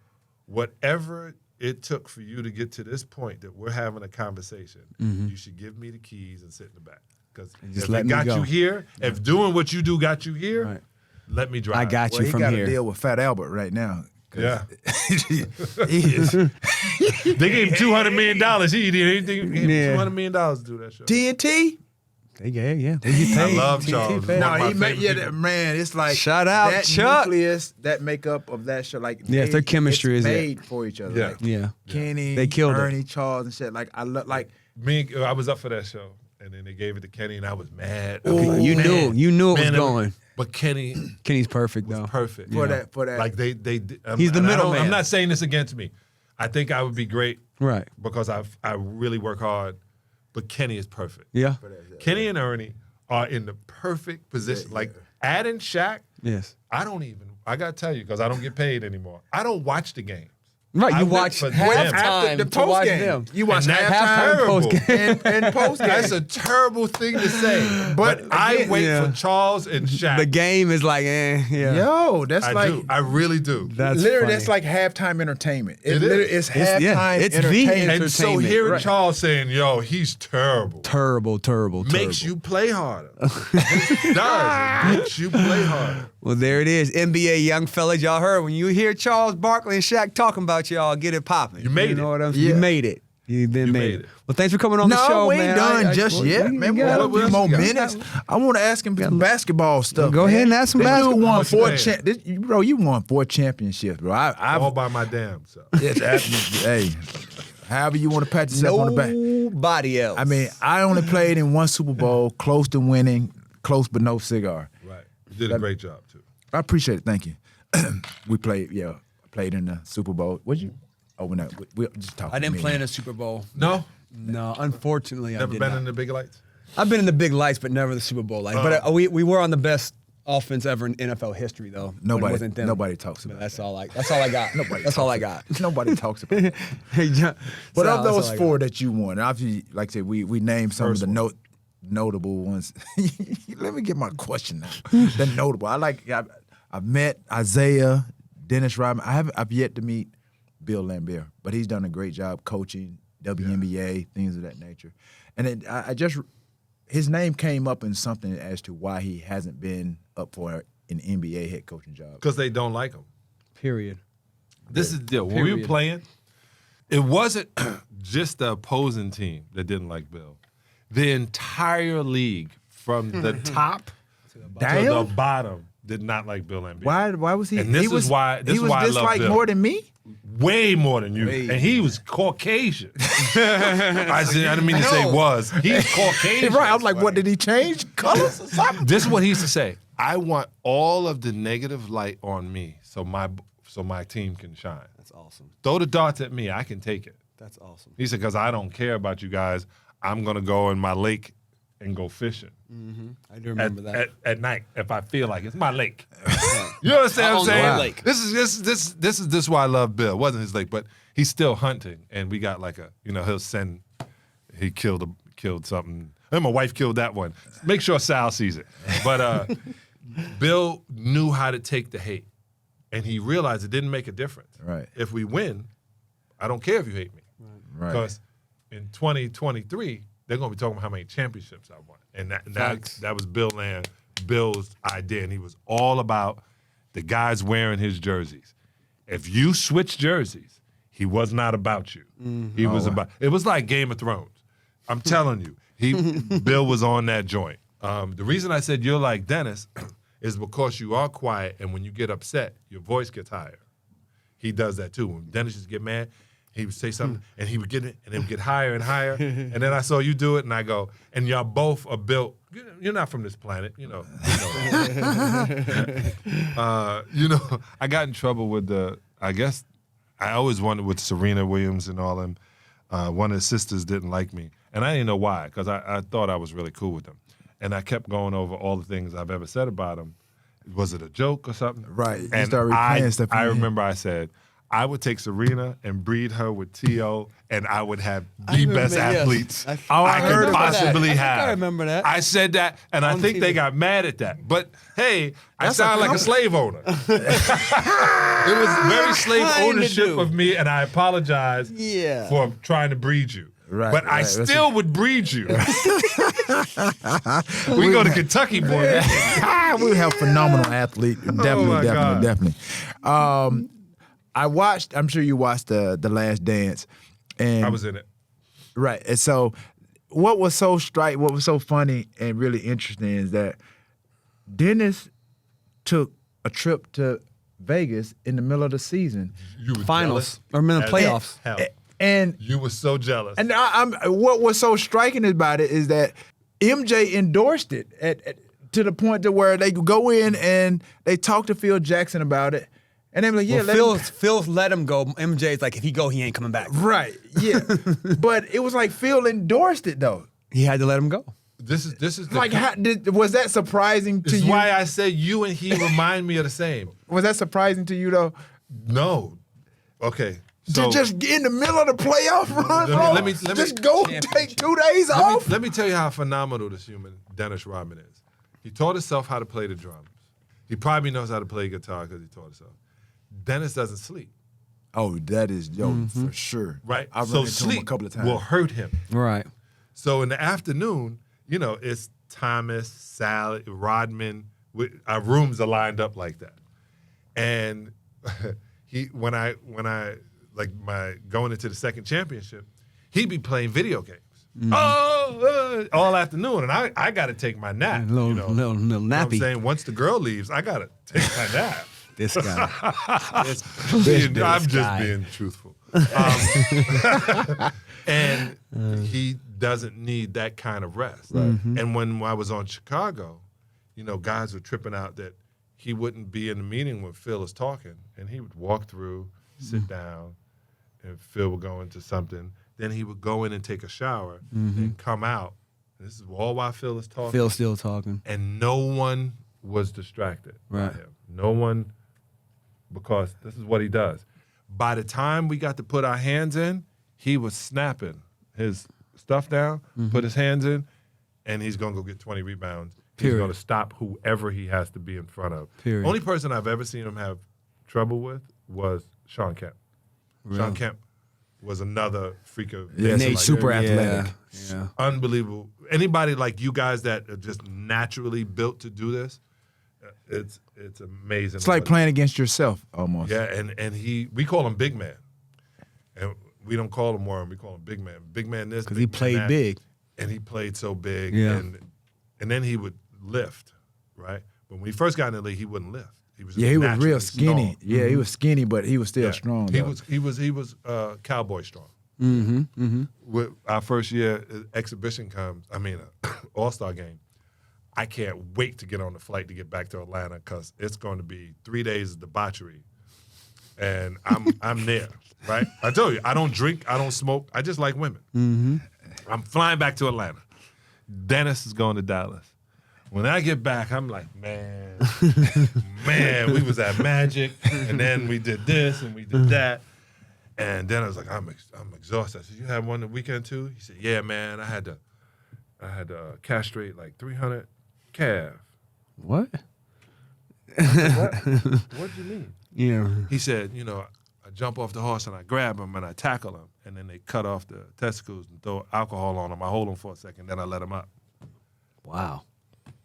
whatever it took for you to get to this point that we're having a conversation, you should give me the keys and sit in the back. Because just if let it me got go. you here, if doing what you do got you here, Right. let me drive. I got Well, you he from got here. to deal with Fat Albert right now Yeah. he is They gave him $200 million. He did anything. He gave him $200 million to do that show. TNT. They get paid. I love Charles. paid. No, One of my he made favorite people. man. It's like Shout out, that Chuck. nucleus, that makeup of that show. Like Yes, their chemistry it's is made for each other. Yeah. Like, Yeah. Kenny, They killed it. Ernie, Charles, and shit. Like I love like. I was up for that show, and then they gave it to Kenny, and I was mad. I Ooh, was like, You man, knew it was man, going. But Kenny Kenny's perfect was though. perfect For that. Like they He's the and I don't- middleman. I'm not saying this against me. I think I would be great Right. because I really work hard. But Kenny is perfect. Yeah. Kenny and Ernie are in the perfect position. Like Ad and Shaq, Yes. I gotta tell you, because I don't get paid anymore. I don't watch the games. Right. I You went watch for halftime the to watch post game. them. You watch And that's halftime, terrible. post-game. and post game. That's a terrible thing to say. But I again, wait yeah. for Charles and Shaq. The game is like, yeah. Yo, that's I like do. I really do. That's literally funny. that's like halftime entertainment. It is. Literally, it's It's- yeah, halftime it's the entertainment. And so entertainment. hearing Right. Charles saying, yo, he's terrible, terrible. makes you play harder. It does. It makes you play harder. Well, there it is. NBA young fellas, y'all heard when you hear Charles Barkley and Shaq talking about y'all, get it popping. You made know it. what I'm Yeah. You made it. You made made it. it. Well, thanks for coming on the No, show, we man. ain't done just well, yet. we Man, we got- got a few else more we got? minutes. I want to ask him some basketball stuff. Go man. ahead and ask some This dude basketball. won What you four saying? bro, you won 4 championships, bro. I've All by my damn self. hey, however you want to pat yourself on the back. Nobody else. I mean, I only played in 1 Super Bowl, close to winning, close but no cigar. Right. You did a great job, too. I appreciate it. Thank you. We played in the Super Bowl. What'd you? Oh, no, we just talking. I didn't play in a Super Bowl. No? No, unfortunately, I Never did been not. in the big lights? I've been in the big lights, but never the Super Bowl lights. But we were on the best offense ever in NFL history, though. when it Nobody- wasn't them. nobody talks But about that's all I got. That's all I got. Nobody talks about it. Hey, John. But so of that's all those I 4 got. that you won, obviously, like I said, we named some First of the one. notable ones. Let me get my question now. The notable. I've met Isaiah, Dennis Rodman. I've yet to meet Bill Laimbeer, but he's done a great job coaching WNBA, things of that nature. And his name came up in something as to why he hasn't been up for an NBA head coaching job. Because they don't like him. Period. This is the deal. When we were Period. playing, it wasn't just the opposing team that didn't like Bill. The entire league, from the top to the Damn. bottom, did not like Bill Laimbeer. Why was he? And this he is was, why- this he is was why I love disliked Bill. more than me. Way more than you. Way And he was Caucasian. I didn't mean to say was. He's Caucasian. Right. I was like, what did he change colors or something? This is what he used to say. I want all of the negative light on me so my team can shine. That's awesome. Throw the darts at me. I can take it. That's awesome. He said, because I don't care about you guys. I'm going to go in my lake and go fishing I do remember that. at night if I feel like it. It's my lake. You understand what I'm On the saying? lake. This is why I love Bill. It wasn't his lake, but he's still hunting. And we got like he killed something. And my wife killed that one. Make sure Sal sees it. But Bill knew how to take the hate. And he realized it didn't make a difference. Right. If we win, I don't care if you hate me. Right. Because in 2023, they're going to be talking about how many championships I won. And that was Bill's idea. And he was all about the guys wearing his jerseys. If you switch jerseys, he was not about you. He was about, it was like Game of Thrones. I'm telling you, Bill was on that joint. The reason I said you're like Dennis is because you are quiet, and when you get upset, your voice gets higher. He does that too. When Dennis used to get mad, he would say something, and he would get it, and it would get higher and higher. And then I saw you do it, and I go, and y'all both are built. You're not from this planet, you know. I got in trouble with I always wondered with Serena Williams and all them. One of his sisters didn't like me, and I didn't know why, because I thought I was really cool with them. And I kept going over all the things I've ever said about him. Was it a joke or something? Right. You And start replaying stuff in I your head. remember I said, I would take Serena and breed her with T.O., and I would have the best athletes I I heard could about possibly that. I think have. I remember that. I said that, and I On think they TV. got mad at that. But hey, I That's sound a like a slave owner. It was very slave Kinda ownership do. of me, and I apologize Yeah. for trying to breed you. Right, But I right. That's still would breed you. We go to Kentucky, boy. We have phenomenal athlete. Definitely, my God. definitely. I'm sure you watched the Last Dance, and I was in it. right. And so, what was so funny and really interesting is that Dennis took a trip to Vegas in the middle of the season, You were Finals. jealous Or in the as playoffs. hell. and You were so jealous. and what was so striking about it is that MJ endorsed it to the point to where they go in and they talk to Phil Jackson about it, and they were like, "Yeah, Phil let him go. MJ's like, if he go, he ain't coming back. right, yeah." But it was like Phil endorsed it though. He had to let him go. This is the Like, was that surprising to This is you? why I say you and he remind me of the same. Was that surprising to you though? No. Okay. So Just in the middle of the playoff run, bro. let me- just go take 2 days off. let me tell you how phenomenal this human Dennis Rodman is. He taught himself how to play the drums. He probably knows how to play guitar because he taught himself. Dennis doesn't sleep, Oh, that is for sure. right? I've So run into sleep him a couple of times. will hurt him. Right. So in the afternoon, it's Thomas, Salley, Rodman. Our rooms are lined up like that. And when I like my going into the second championship, he'd be playing video games. All afternoon, and I got to take my nap. Little You know what I'm nappy. saying? Once the girl leaves, I got to take my nap. This guy. I'm just being truthful. And he doesn't need that kind of rest. And when I was on Chicago, guys were tripping out that he wouldn't be in the meeting when Phil is talking, and he would walk through, sit down, and Phil would go into something. Then he would go in and take a shower, and come out. This is all while Phil is talking. Phil's still talking. And no one was distracted by Right. him. No one, because this is what he does. By the time we got to put our hands in, he was snapping his stuff down, put his hands in, and he's going to go get 20 rebounds. He's Period. going to stop whoever he has to be in front of. Period. Only person I've ever seen him have trouble with was Sean Kemp. Sean Kemp was another freak of Yeah, nature. he's super Yeah. athletic. Yeah. Unbelievable. Anybody like you guys that are just naturally built to do this, it's amazing. It's like playing against yourself almost. Yeah, and we call him Big Man, and we don't call him Warren. We call him Big Man. Big Man this Because Big he Man played that. big. and he played so big. Yeah. And then he would lift, right? But when he first got in the league, he wouldn't lift. He was Yeah, he was naturally real skinny. strong. Yeah, he was skinny, but he was still strong. He though. was cowboy strong. With our first year exhibition comes, All-Star game. I can't wait to get on the flight to get back to Atlanta because it's going to be 3 days of debauchery, and I'm there, right? I tell you, I don't drink, I don't smoke, I just like women. I'm flying back to Atlanta. Dennis is going to Dallas. When I get back, I'm like, man, we was at Magic, and then we did this and we did that. And then I was like, I'm exhausted. I said, you had one the weekend too? He said, yeah, man, I had to castrate like 300 calves. What? What do you mean? Yeah. He said, I jump off the horse and I grab him and I tackle him, and then they cut off the testicles and throw alcohol on him. I hold him for a second, then I let him up. Wow.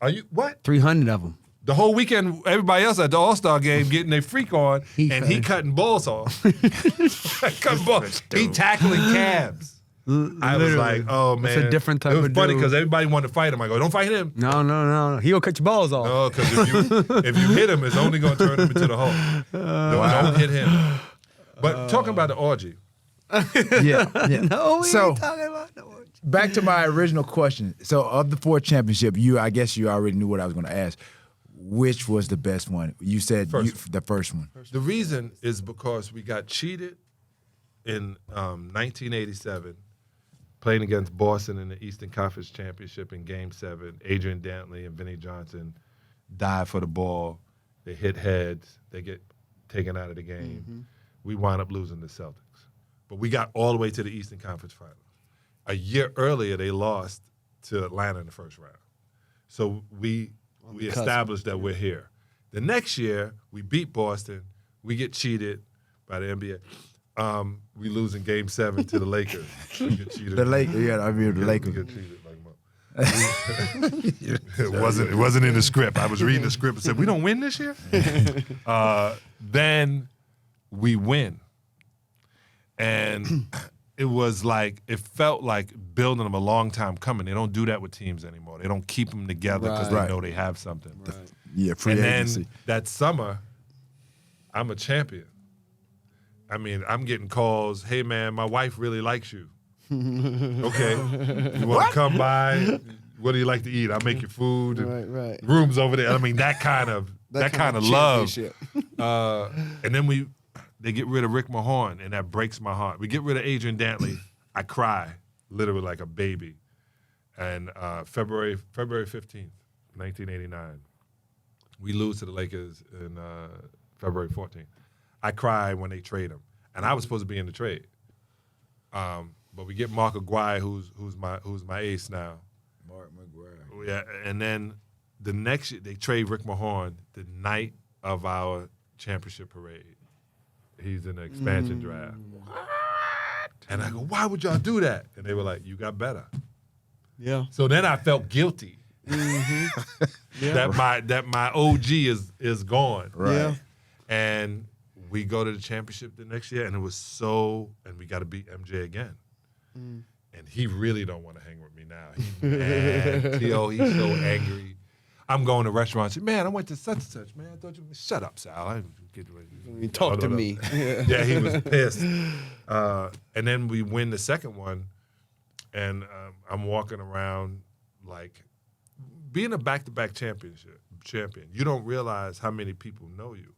Are you, what? 300 of them. The whole weekend, everybody else at the All-Star game getting their freak on, and he cutting balls off. Cutting balls. He tackling calves. I was like, oh, man. It's a different type It was of funny dude. because everybody wanted to fight him. I go, don't fight him. No. He'll cut your balls off. No, because if you hit him, it's only going to turn him into the hole. Don't hit him. But talking about the orgy. yeah. No, we So- ain't talking about no. Back to my original question. So, of the 4 championship, I guess you already knew what I was going to ask. Which was the best one? You said the first one. The reason is because we got cheated in 1987, playing against Boston in the Eastern Conference Championship in Game 7. Adrian Dantley and Vinnie Johnson dive for the ball. They hit heads. They get taken out of the game. We wound up losing the Celtics. But we got all the way to the Eastern Conference Finals. A year earlier, they lost to Atlanta in the first round. So we established that we're here. The next year, we beat Boston. We get cheated by the NBA. We lose in Game 7 to the Lakers. We get cheated. The Lakers, the Lakers. We get cheated like it wasn't in the script. I was reading the script and said, we don't win this year? Then we win. And it felt like building them a long time coming. They don't do that with teams anymore. They don't keep them together because they know they have something. Right. Yeah, free agency. Then that summer, I'm a champion. I mean, I'm getting calls, hey man, my wife really likes you. Okay. You want to come by? What do you like to eat? I'll make you food. Right. Rooms over there. I mean, that kind of love. championship. And then they get rid of Rick Mahorn, and that breaks my heart. We get rid of Adrian Dantley. I cry, literally like a baby. And February 15th, 1989, we lose to the Lakers in February 14th. I cry when they trade him, and I was supposed to be in the trade. But we get Mark Aguirre, who's my ace now. Mark McGuire. Yeah, and then the next year they trade Rick Mahorn the night of our championship parade. He's in the expansion draft. And I go, why would y'all do that? And they were like, you got better. Yeah. So then I felt guilty that my OG is gone. Right. Yeah. And we go to the championship the next year, and and we got to beat MJ again. And he really don't want to hang with me now. He's mad. T.O., he's so angry. I'm going to restaurants. Man, I went to such and such. Man, I thought you. Shut up, Sal. I didn't get to Talk to me. Yeah, he was pissed. And then we win the second one, and I'm walking around like being a back-to-back champion. You don't realize how many people know you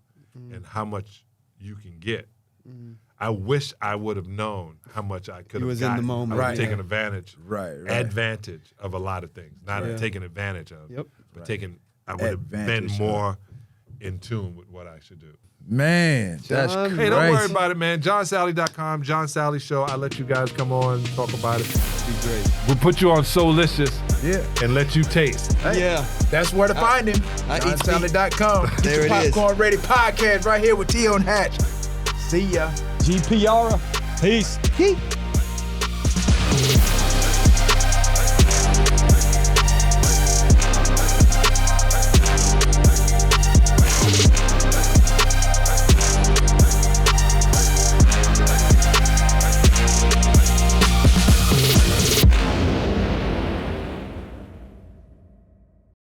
and how much you can get. I wish I would have known how much I could have was gotten. in the moment. I would have Right. taken advantage. Right. Advantage of a lot of things. Not Yeah. taking advantage of, Yep. but I would have been Advantage of. more in tune with what I should do. Man, that's John, crazy. Hey, don't worry about it, man. JohnSalley.com, John Salley Show. I'll let you guys come on, talk about it. Be great. We'll put you on Soulicious Yeah. and let you taste. Yeah. That's where to find him. I eat JohnSalley.com. There Get your it is. Popcorn Ready podcast right here with T on Hatch. See ya. GPR. Peace.